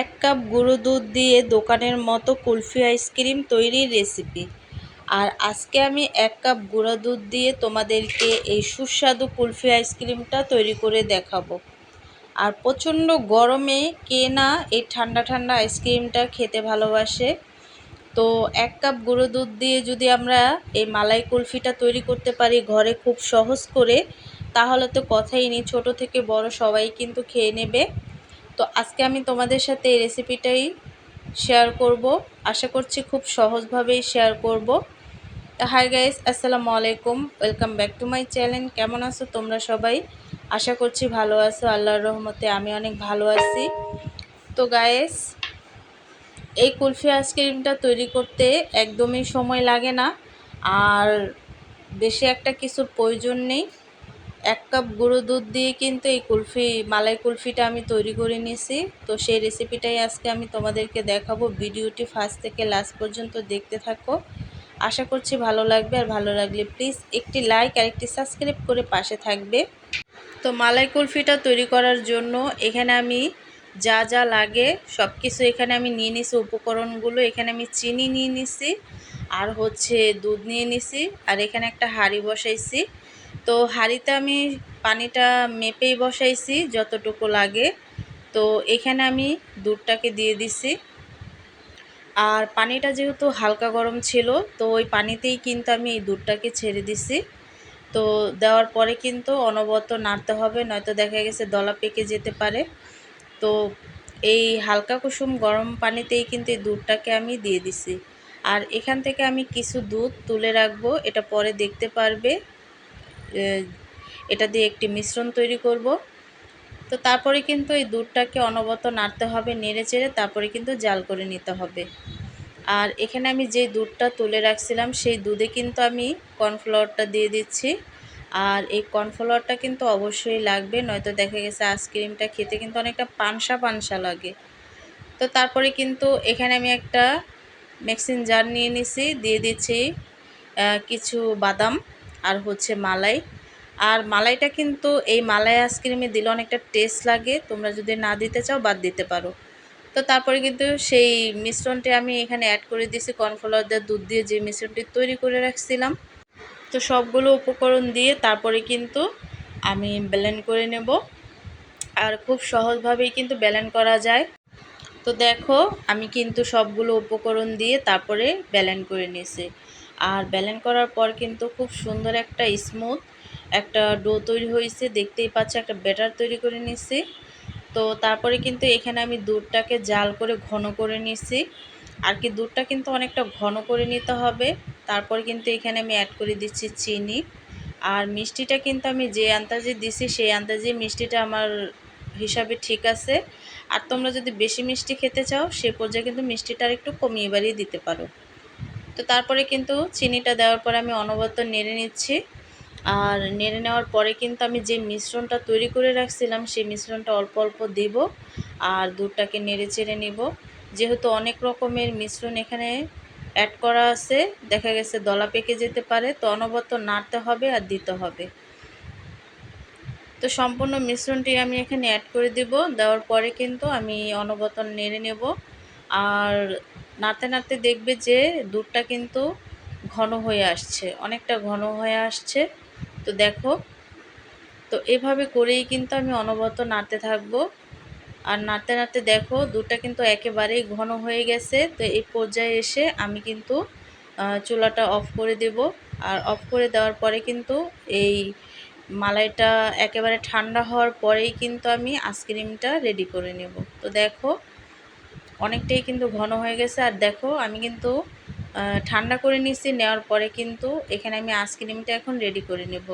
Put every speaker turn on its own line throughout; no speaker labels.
এক কাপ গুঁড়ো দুধ দিয়ে দোকানের মতো কুলফি আইসক্রিম তৈরির রেসিপি। আর আজকে আমি এক কাপ গুঁড়ো দুধ দিয়ে তোমাদেরকে এই সুস্বাদু কুলফি আইসক্রিমটা তৈরি করে দেখাবো। আর প্রচণ্ড গরমে কে না এই ঠান্ডা ঠান্ডা আইসক্রিমটা খেতে ভালোবাসে। তো এক কাপ গুঁড়ো দুধ দিয়ে যদি আমরা এই মালাই কুলফিটা তৈরি করতে পারি ঘরে খুব সহজ করে, তাহলে তো কথাই নেই, ছোট থেকে বড় সবাই কিন্তু খেয়ে নেবে। তো আজকে আমি তোমাদের সাথে এই রেসিপিটাই শেয়ার করব। আশা করছি খুব সহজভাবেই শেয়ার করব। হাই গাইস, আসসালামু আলাইকুম, welcome back to my channel. কেমন আছো তোমরা সবাই? আশা করছি ভালো আছো, আল্লাহর রহমতে আমি অনেক ভালো আছি। তো গাইস, এই কুলফি আইসক্রিমটা তৈরি করতে একদমই সময় লাগে না, আর বেশি একটা কিছুর প্রয়োজন নেই। এক কাপ গুঁড়ো দুধ দিয়ে কিন্তু এই মালাই কুলফিটা আমি তৈরি করে নিয়েছি। তো সেই রেসিপিটাই আজকে আমি তোমাদেরকে দেখাবো। ভিডিওটি ফার্স্ট থেকে লাস্ট পর্যন্ত দেখতে থাকো। আশা করছি ভালো লাগবে, আর ভালো লাগলে প্লিজ একটি লাইক আর একটি সাবস্ক্রাইব করে পাশে থাকবে। তো মালাই কুলফিটা তৈরি করার জন্য এখানে আমি যা যা লাগে সব কিছু এখানে আমি নিয়ে নিছি। উপকরণগুলো এখানে আমি চিনি নিয়ে নিছি, আর হচ্ছে দুধ নিয়ে নিছি, আর এখানে একটা হাঁড়ি বসাইছি। তো হাঁড়িতে আমি পানিটা মেপেই বসাইছি যতটুকু লাগে। তো এখানে আমি দুধটাকে দিয়ে দিছি, আর পানিটা যেহেতু হালকা গরম ছিল, তো ওই পানিতেই কিন্তু আমি এই দুধটাকে ছেড়ে দিছি। তো দেওয়ার পরে কিন্তু অনবরত নাড়তে হবে, নয়তো দেখা গেছে দলা পেকে যেতে পারে। তো এই হালকা কুসুম গরম পানিতেই কিন্তু এই দুধটাকে আমি দিয়ে দিছি। আর এখান থেকে আমি কিছু দুধ তুলে রাখবো, এটা পরে দেখতে পারবে। এটা দিয়ে একটি মিশ্রণ তৈরি করব। তো তারপরে কিন্তু এই দুধটাকে অনবরত নাড়তে হবে, নেড়ে চেড়ে তারপরে কিন্তু জাল করে নিতে হবে। আর এখানে আমি যে দুধটা তুলে রাখছিলাম সেই দুধে কিন্তু আমি কর্নফ্লাওয়ারটা দিয়ে দিচ্ছি। আর এই কর্নফ্লাওয়ারটা কিন্তু অবশ্যই লাগবে, নয়তো দেখা গেছে আইসক্রিমটা খেতে কিন্তু অনেকটা পানসা পানসা লাগে। তো তারপরে কিন্তু এখানে আমি একটা মিক্সিং জার নিয়ে নিছি, দিয়ে দিচ্ছি কিছু বাদাম আর হচ্ছে মালাই। আর মালাইটা কিন্তু এই মালাই আইসক্রিমে দিলে অনেকটা টেস্ট লাগে, তোমরা যদি না দিতে চাও বাদ দিতে পারো। তো তারপরে কিন্তু সেই মিশ্রণটি আমি এখানে অ্যাড করে দিয়েছি, কর্নফ্লাওয়ার দিয়ে দুধ দিয়ে যে মিশ্রণটি তৈরি করে রাখছিলাম। তো সবগুলো উপকরণ দিয়ে তারপরে কিন্তু আমি ব্লেন্ড করে নেব। আর খুব সহজভাবেই কিন্তু ব্লেন্ড করা যায়। তো দেখো, আমি কিন্তু সবগুলো উপকরণ দিয়ে তারপরে ব্লেন্ড করে নিয়েছি। আর ব্লেন্ড করার পর কিন্তু খুব সুন্দর একটা স্মুথ একটা ডো তৈরি হয়েছে, দেখতেই পাচ্ছ, একটা ব্যাটার তৈরি করে নিয়েছি। তো তারপরে কিন্তু এখানে আমি দুধটাকে জাল করে ঘন করে নিয়েছি। আর কি দুধটা কিন্তু অনেকটা ঘন করে নিতে হবে। তারপর কিন্তু এখানে আমি অ্যাড করে দিচ্ছি চিনি। আর মিষ্টিটা কিন্তু আমি যে আন্দাজে দিছি সেই আন্দাজে মিষ্টিটা আমার হিসাবে ঠিক আছে। আর তোমরা যদি বেশি মিষ্টি খেতে চাও সে পর্যায়ে কিন্তু মিষ্টিটা আর একটু কমিয়ে বাড়িয়ে দিতে পারো। তো তারপরে কিন্তু চিনিটা দেওয়ার পরে আমি অনবরত নেড়ে নিচ্ছি। আর নেড়ে নেওয়ার পরে কিন্তু আমি যে মিশ্রণটা তৈরি করে রাখছিলাম সেই মিশ্রণটা অল্প অল্প দেব, আর দুধটাকে নেড়ে চেড়ে নেব। যেহেতু অনেক রকমের মিশ্রণ এখানে অ্যাড করা আছে, দেখা গেছে দলা পেকে যেতে পারে, তো অনবরত নাড়তে হবে আর দিতে হবে। তো সম্পূর্ণ মিশ্রণটি আমি এখানে অ্যাড করে দেব। দেওয়ার পরে কিন্তু আমি অনবরত নেড়ে নেব। আর নাড়তে নাড়তে দেখবে যে দুধটা কিন্তু ঘন হয়ে আসছে, অনেকটা ঘন হয়ে আসছে। তো দেখো, তো এভাবে করেই কিন্তু আমি অনবরত নাড়তে থাকবো। আর নাড়তে নাড়তে দেখো দুধটা কিন্তু একেবারেই ঘন হয়ে গেছে। তো এই পর্যায়ে এসে আমি কিন্তু চুলাটা অফ করে দেব। আর অফ করে দেওয়ার পরে কিন্তু এই মালাইটা একেবারে ঠান্ডা হওয়ার পরেই কিন্তু আমি আইসক্রিমটা রেডি করে নেব। তো দেখো, অনেকটাই কিন্তু ঘন হয়ে গেছে। আর দেখো, আমি কিন্তু ঠান্ডা করে নিয়েছি, নেওয়ার পরে কিন্তু এখানে আমি আইসক্রিমটা এখন রেডি করে নেব।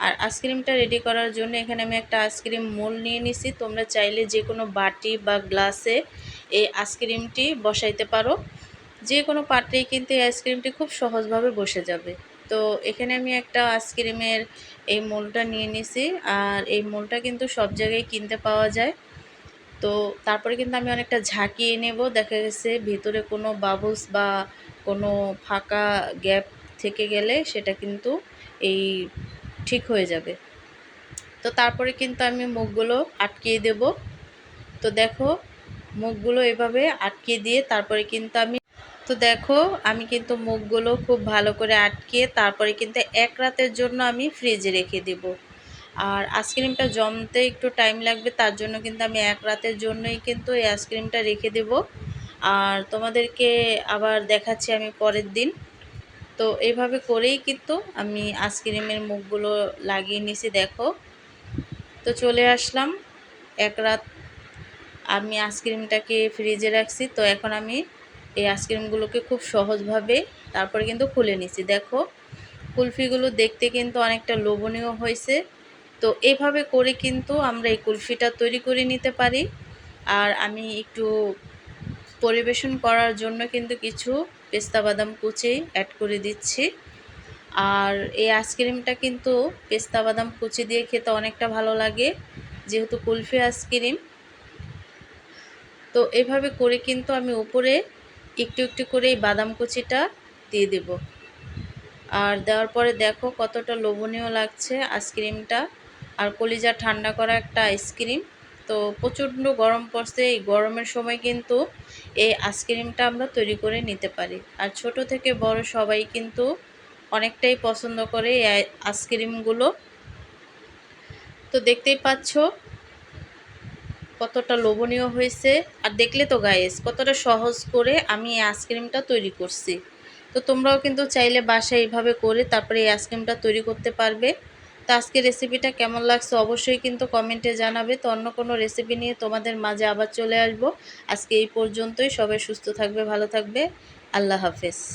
আর আইসক্রিমটা রেডি করার জন্য এখানে আমি একটা আইসক্রিম মোল্ড নিয়ে নিছি। তোমরা চাইলে যে কোনো বাটি বা গ্লাসে এই আইসক্রিমটি বসাইতে পারো। যে কোনো পাত্রেই কিন্তু এই আইসক্রিমটি খুব সহজভাবে বসে যাবে। তো এখানে আমি একটা আইসক্রিমের এই মোল্ডটা নিয়ে নিছি। আর এই মোল্ডটা কিন্তু সব জায়গায় কিনতে পাওয়া যায়। তো তারপরে কিন্তু আমি অনেকটা ঝাঁকিয়ে নেব, দেখা গেছে ভিতরে কোনো বাবলস বা কোনো ফাঁকা গ্যাপ থেকে গেলে সেটা কিন্তু এই ঠিক হয়ে যাবে। তো তারপরে কিন্তু আমি মুখগুলো আটকিয়ে দেব। তো দেখো, মুখগুলো এভাবে আটকে দিয়ে তারপরে কিন্তু আমি তো দেখো আমি কিন্তু মুখগুলো খুব ভালো করে আটকে তারপরে কিন্তু এক রাতের জন্য আমি ফ্রিজে রেখে দেব। আর আইসক্রিমটা জমতে একটু টাইম লাগবে, তার জন্য কিন্তু আমি এক রাতের জন্যই কিন্তু এই আইসক্রিমটা রেখে দেব। আর তোমাদেরকে আবার দেখাচ্ছি আমি পরের দিন। তো এইভাবে করেই কিন্তু আমি আইসক্রিমের মুখগুলো লাগিয়ে নিছি দেখো। তো চলে আসলাম, এক রাত আমি আইসক্রিমটাকে ফ্রিজে রাখছি। তো এখন আমি এই আইসক্রিমগুলোকে খুব সহজভাবে তারপরে কিন্তু খুলে নিছি দেখো। কুলফিগুলো দেখতে কিন্তু অনেকটা লোভনীয় হয়েছে। তো এভাবে করে কিন্তু আমরা এই কুলফিটা তৈরি করে নিতে পারি। আর আমি একটু পরিবেশন করার জন্য কিন্তু কিছু পেস্তা বাদাম কুচি অ্যাড করে দিচ্ছি। আর এই আইসক্রিমটা কিন্তু পেস্তা বাদাম কুচি দিয়ে খেতে অনেকটা ভালো লাগে, যেহেতু কুলফি আইসক্রিম। তো এভাবে করে কিন্তু আমি উপরে একটু একটু করে এই বাদাম কুচিটা দিয়ে দেব। আর দেওয়ার পরে দেখো কতটা লোভনীয় লাগছে আইসক্রিমটা। আর কলিজা ঠান্ডা করা একটা আইসক্রিম। তো প্রচণ্ড গরম পড়ছে, এই গরমের সময় কিন্তু এই আইসক্রিমটা আমরা তৈরি করে নিতে পারি। আর ছোট থেকে বড় সবাই কিন্তু অনেকটাই পছন্দ করে এই আইসক্রিমগুলো। তো দেখতেই পাচ্ছ কতটা লোভনীয় হয়েছে। আর দেখলে তো গাইস কতটা সহজ করে আমি এই আইসক্রিমটা তৈরি করছি। তো তোমরাও কিন্তু চাইলে বাসায় এইভাবে করে তারপরে এই আইসক্রিমটা তৈরি করতে পারবে। তো আজকে রেসিপিটা কেমন লাগছে অবশ্যই কিন্তু কমেন্টে জানাবে। তো অন্য কোনো রেসিপি নিয়ে তোমাদের মাঝে আবার চলে আসবো। আজকে এই পর্যন্তই। সবাই সুস্থ থাকবে, ভালো থাকবে। আল্লাহ হাফেজ।